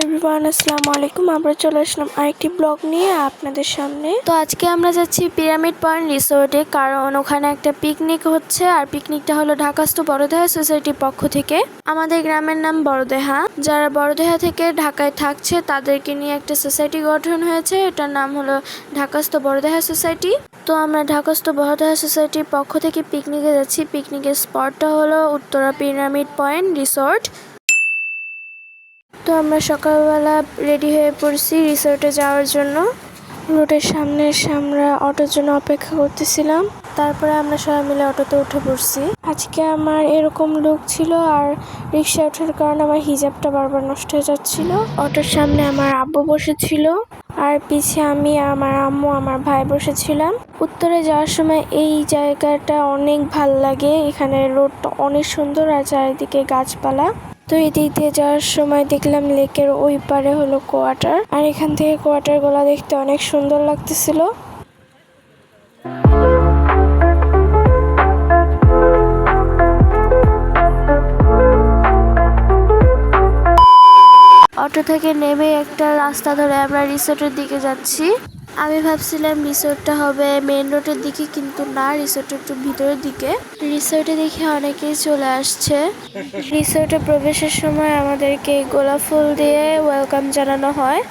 Everyone, আসসালামু আলাইকুম। আমরা চলে আসলাম আরেকটি ব্লগ নিয়ে আপনাদের সামনে। তো আজকে আমরা যাচ্ছি পিরামিড পয়েন্ট রিসোর্টে, কারণ ওখানে একটা পিকনিক হচ্ছে। আর পিকনিকটা হলো ঢাকাস্থ বড়দেহা সোসাইটির পক্ষ থেকে। আমাদের গ্রামের নাম বড়দেহা। যারা বড়দেহা থেকে ঢাকায় থাকছে তাদেরকে নিয়ে একটা সোসাইটি গঠন হয়েছে, এটার নাম হলো ঢাকাস্থ বড়দেহা সোসাইটি। তো আমরা ঢাকাস্থ বড়দেহা সোসাইটির পক্ষ থেকে পিকনিকে যাচ্ছি। পিকনিকের স্পটটা হলো উত্তরা পিরামিড পয়েন্ট রিসোর্ট। তো আমরা সকালবেলা রেডি হয়ে পড়ছি রিসোর্টে যাওয়ার জন্য। রোডের সামনে এসে আমরা অটোর জন্য অপেক্ষা করতেছিলাম। তারপরে আমরা সবাই মিলে অটোতে উঠে পড়ছি। আজকে আমার এরকম লুক ছিল, আর রিক্সায় ওঠার কারণে আমার হিজাবটা বারবার নষ্ট হয়ে যাচ্ছিল। অটোর সামনে আমার আব্বু বসেছিল, আর পিছিয়ে আমি, আমার আম্মু, আমার ভাই বসেছিলাম। উত্তরে যাওয়ার সময় এই জায়গাটা অনেক ভাল লাগে। এখানে রোডটা অনেক সুন্দর আর চারিদিকে গাছপালা। তো এই দিক দিয়ে যাওয়ার সময় দেখলাম লেকের ওই পারে হলো কোয়ার্টার, আর এখান থেকে কোয়ার্টার গুলা দেখতে অনেক সুন্দর লাগতেছিল। অটো থেকে নেমে একটা রাস্তা ধরে আমরা রিসোর্টের দিকে যাচ্ছি। আমি ভাবছিলাম রিসোর্টটা হবে মেইন রোডের দিকে, কিন্তু না, রিসোর্টের একটু ভিতরের দিকে। রিসোর্টে দেখে অনেকেই চলে আসছে। রিসোর্টে প্রবেশের সময় আমাদেরকে গোলাপ ফুল দিয়ে ওয়েলকাম জানানো হয়।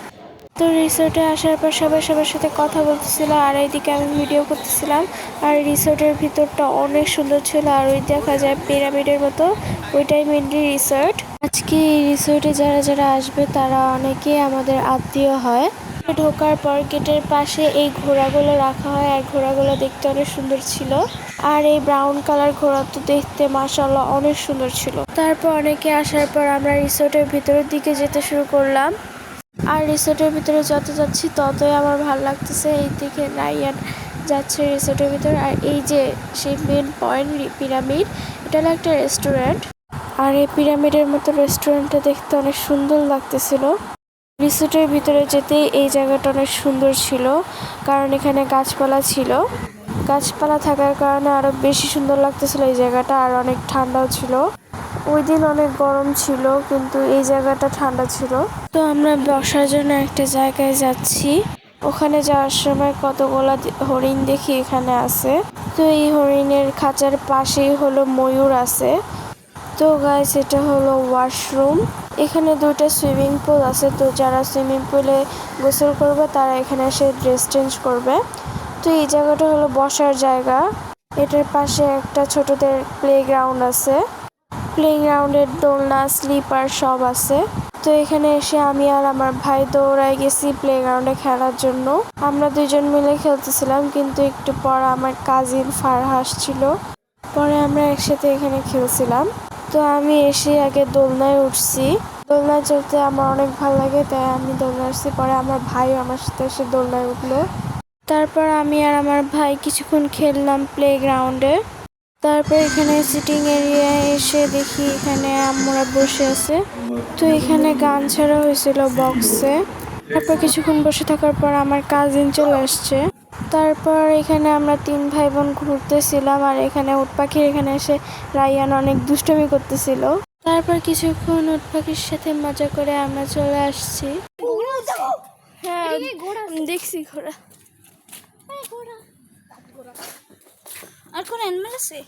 তো রিসোর্টে আসার পর সবাই সবার সাথে কথা বলতেছিল, আর এইদিকে আমি ভিডিও করতেছিলাম। আর রিসোর্টের ভিতরটা অনেক সুন্দর ছিল, আর ওই দেখা যায় পিরামিডের মতো, ওইটাই মেনলি রিসোর্ট। আজকে এই রিসোর্টে যারা যারা আসবে তারা অনেকেই আমাদের আত্মীয় হয়। ঢোকার পর গেটের পাশে এই ঘোড়াগুলো রাখা হয়, আর ঘোড়াগুলো দেখতে অনেক সুন্দর ছিল। আর এই ব্রাউন কালার ঘোড়া তো দেখতে মাশাআল্লাহ অনেক সুন্দর ছিল। তারপর অনেকে আসার পর আমরা রিসোর্টের ভিতরের দিকে যেতে শুরু করলাম। আর রিসোর্টের ভিতরে যত যাচ্ছি ততই আমার ভালো লাগতেছে। এই দিকে রাইয়ান যাচ্ছে রিসোর্টের ভিতরে, আর এই যে সেই মেন পয়েন্ট পিরামিড, এটা হলো একটা রেস্টুরেন্ট। আর এই পিরামিডের মতো রেস্টুরেন্টটা দেখতে অনেক সুন্দর লাগতেছিল। রিসোর্টের ভিতরে যেতেই এই জায়গাটা অনেক সুন্দর ছিল, কারণ এখানে গাছপালা ছিল। গাছপালা থাকার কারণে আরো বেশি সুন্দর লাগতেছিল এই জায়গাটা, আর অনেক ঠান্ডাও ছিল। ওই দিন অনেক গরম ছিল, কিন্তু এই জায়গাটা ঠান্ডা ছিল। তো আমরা বসার জন্য একটা জায়গায় যাচ্ছি। ওখানে যাওয়ার সময় কতগুলা হরিণ দেখি এখানে আছে। তো এই হরিণের খাঁচার পাশেই হলো ময়ূর আছে। তো গাইস, এটা হলো ওয়াশরুম। এখানে দুটো সুইমিং পুল আছে। তো যারা সুইমিং পুলে গোসল করবে তারা এখানে এসে ড্রেস চেঞ্জ করবে। তো এই জায়গাটা হলো বসার জায়গা। এটার পাশে একটা ছোটদের প্লেগ্রাউন্ড আছে। প্লেগ্রাউন্ডের দোলনা, স্লিপার সব আছে। তো এখানে এসে আমি আর আমার ভাই দৌড়ায় গেছি প্লেগ্রাউন্ডে খেলার জন্য। আমরা দুজন মিলে খেলতেছিলাম, কিন্তু একটু পর আমার কাজিন ফারহা আসছিল। পরে আমরা একসাথে এখানে খেলছিলাম। তো আমি এসে আগে দোলনায় উঠছি। দোলনায় চলতে আমার অনেক ভালো লাগে, তাই আমি দোলনায় উঠছি। পরে আমার ভাইও আমার সাথে এসে দোলনায় উঠলো। তারপর আমি আর আমার ভাই কিছুক্ষণ খেললাম প্লেগ্রাউন্ডে। তারপর এখানে সিটিং এরিয়ায় এসে দেখি এখানে আম্মুরা বসে আছে। তো এখানে গান ছাড়া হয়েছিল বক্সে। তারপর কিছুক্ষণ বসে থাকার পর আমার কাজিন চলে আসছে। তারপর এখানে আমরা 3 ভাই বোন ঘুরতেছিলাম, আর এখানে উট পাখির এখানে এসে রায়ান অনেক দুষ্টুমি করতেছিল। তারপর কিছুক্ষণ উট পাখির সাথে মজা করে আমরা চলে আসছি। হ্যাঁ, দেখছি ঘোড়া। আর কোন অ্যানিমেল আছে?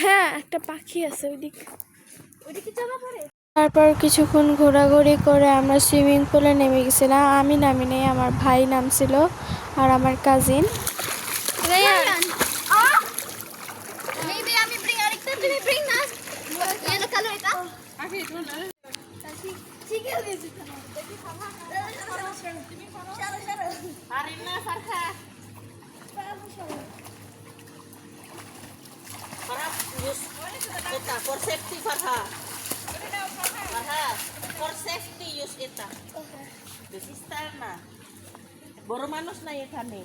হ্যাঁ, একটা পাখি আছে ওইদিকে যাওয়া পড়ে। তারপর কিছুক্ষণ ঘোরাঘুরি করে আমরা সুইমিং পুলে নেমে গেছিলাম। আমি নামি নেই, আমার ভাই নামছিল আর আমার cousin. Eta for safety Farha. Farha, for safety use এটা. The sister na. বড় মানুষ নাই এখানে.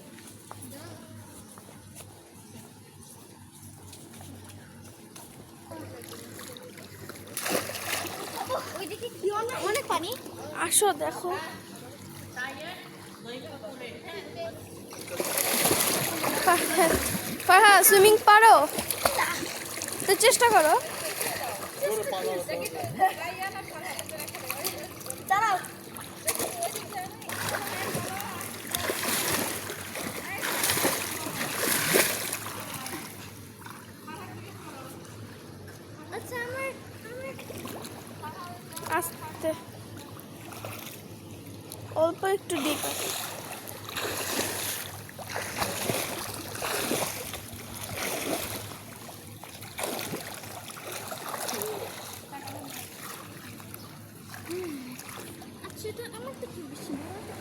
ওইদিকে কি অনেক পানি। আসো দেখো। ফারহা, সুইমিং পারো? তো চেষ্টা করো। দাঁড়াও। অল্প একটু ডিপ আছে।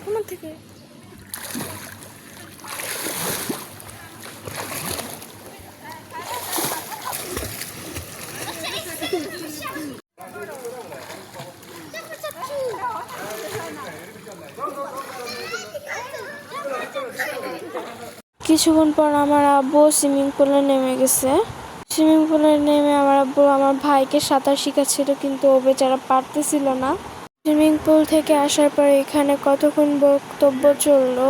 আমার থেকে কিছুক্ষণ পর আমার আব্বু সুইমিং পুলে নেমে গেছে। সুইমিং পুলে নেমে আমার আব্বু আমার ভাইকে সাঁতার শিখাচ্ছিল, কিন্তু ও বেচারা পারতেছিল না। সুইমিং পুল থেকে আসার পর এখানে কতক্ষণ বক্তব্য চললো,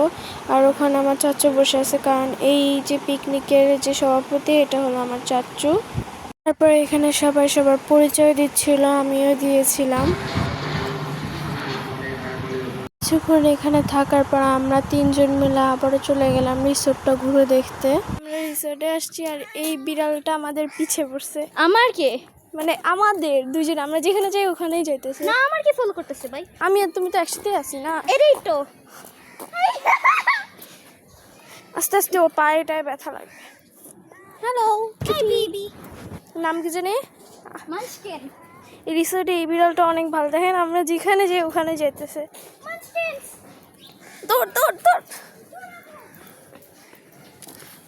আর ওখানে আমার চাচু বসে আছে, কারণ এই যে পিকনিকের যে সভাপতি এটা হলো আমার চাচু। তারপর এখানে সবাই সবার পরিচয় দিচ্ছিল, আমিও দিয়েছিলাম। কিছুক্ষণ এখানে থাকার পর আমরা 3 জন মিলে আবারও চলে গেলাম রিসোর্টটা ঘুরে দেখতে। আমরা রিসোর্টে আসছি আর এই বিড়ালটা আমাদের পিছে পড়ছে। আমার কে? মানে আমাদের দুইজন, আমরা যেখানে যাই ওখানেই যাইতেছে। না, আমার কি ফলো করতেছে ভাই? আমি আর তুমি তো একসাথে আছি না। এটাই তো। আস্তে আস্তে ও পায়েটায় ব্যথা লাগবে। Hello, hi baby. নাম কি জানি? মানস্কেন। এই রিসোর্টে এই বিড়ালটা অনেক ভালো, দেখেন আমরা যেখানে যাই ওখানে যাইতেছে। মানস্কেন। দৌড় দৌড় দৌড়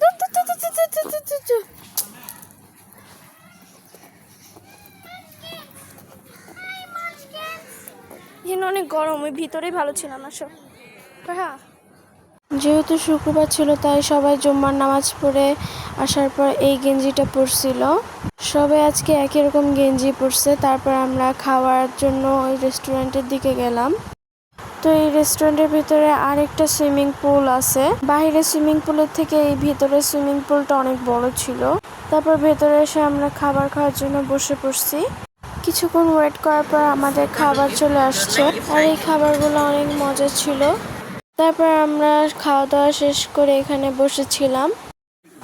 দৌড় দৌড় দৌড় দৌড় দৌড় দৌড় দৌড় দৌড়। এখানে অনেক গরম, ওই ভিতরেই ভালো ছিল না সব। হ্যাঁ, যেহেতু শুক্রবার ছিল তাই সবাই জুম্মার নামাজ পড়ে আসার পর এই গেঞ্জিটা পরছিল। সবাই আজকে একই রকম গেঞ্জি পরছে। তারপর আমরা খাওয়ার জন্য ওই রেস্টুরেন্টের দিকে গেলাম। তো এই রেস্টুরেন্টের ভিতরে আরেকটা সুইমিং পুল আছে। বাইরে সুইমিং পুলের থেকে এই ভিতরে সুইমিং পুলটা অনেক বড় ছিল। তারপর ভেতরে এসে আমরা খাবার খাওয়ার জন্য বসে পড়ছি। কিছুক্ষণ ওয়েট করার পর আমাদের খাবার চলে আসছে, আর এই খাবারগুলো অনেক মজা ছিল। তারপর আমরা খাওয়া দাওয়া শেষ করে এখানে বসেছিলাম।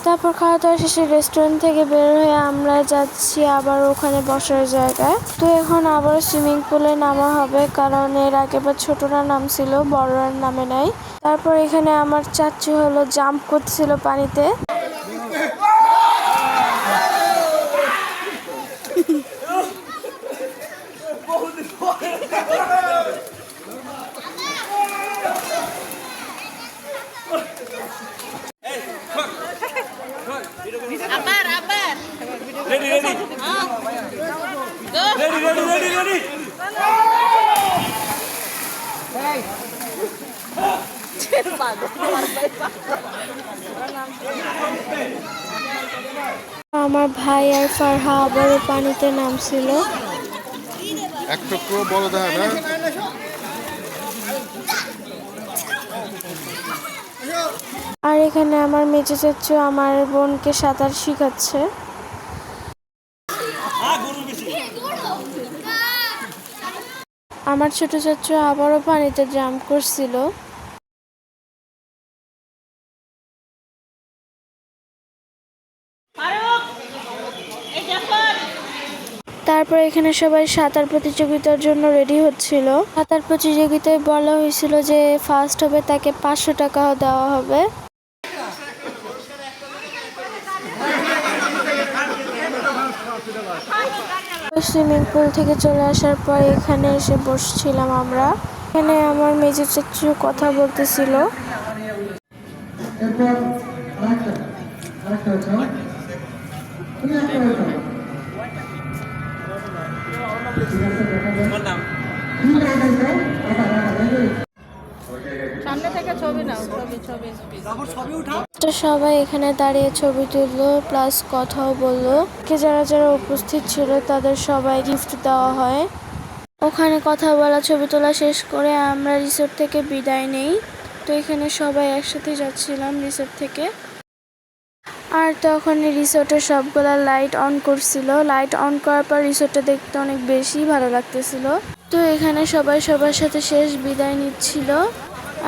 তারপর খাওয়া দাওয়া শেষে রেস্টুরেন্ট থেকে বের হয়ে আমরা যাচ্ছি আবার ওখানে বসার জায়গায়। তো এখন আবার সুইমিং পুলে নামা হবে, কারণ এর আগেবার ছোটরা নামছিল, বড়রা নামে নাই। তারপর এখানে আমার চাচু হলো জাম্প করছিল পানিতে। Abar. Ready. Go. Ready. আমার ভাই আর ফারহা আবারও পানিতে নামছিল। এক টুকরো বড় দেখা না। আর এখানে আমার মেজো চাচু আমার বোনকে সাঁতার শিখাচ্ছে। আমার ছোট চাচু আবারও পানিতে জাম্প করছিল। তারপর এখানে সবাই সাঁতার প্রতিযোগিতার জন্য রেডি হচ্ছিল। সাঁতার প্রতিযোগিতায় বলা হয়েছিল যে ফার্স্ট হবে তাকে 500 টাকা দেওয়া হবে। সুইমিং পুল থেকে চলে আসার পর এখানে এসে বসছিলাম আমরা। এখানে আমার মেজো চাচু কথা বলতেছিল। সামনে থেকে ছবি নাও, ছবি। তো সবাই এখানে দাঁড়িয়ে ছবি তুললো, প্লাস কথাও বললো। যারা যারা উপস্থিত ছিল তাদের সবাই গিফট দেওয়া হয়। ওখানে কথা বলা, ছবি তোলা শেষ করে আমরা রিসোর্ট থেকে বিদায় নেই। তো এখানে সবাই একসাথে যাচ্ছিলাম রিসোর্ট থেকে। আর তখন রিসোর্টের সবগুলা লাইট অন করছিল। লাইট অন করার পর রিসোর্টটা দেখতে অনেক বেশি ভালো লাগতেছিল। তো এখানে সবাই সবার সাথে শেষ বিদায় নিচ্ছিল।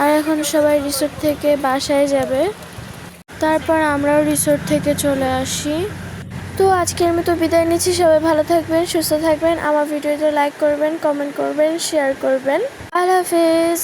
আর এখন সবাই রিসোর্ট থেকে বাসায় যাবে। তারপর আমরাও রিসোর্ট থেকে চলে আসি। তো আজকের মতো বিদায় নিচ্ছি। সবাই ভালো থাকবেন, সুস্থ থাকবেন। আমার ভিডিওতে লাইক করবেন, কমেন্ট করবেন, শেয়ার করবেন। আল্লাহ হাফেজ।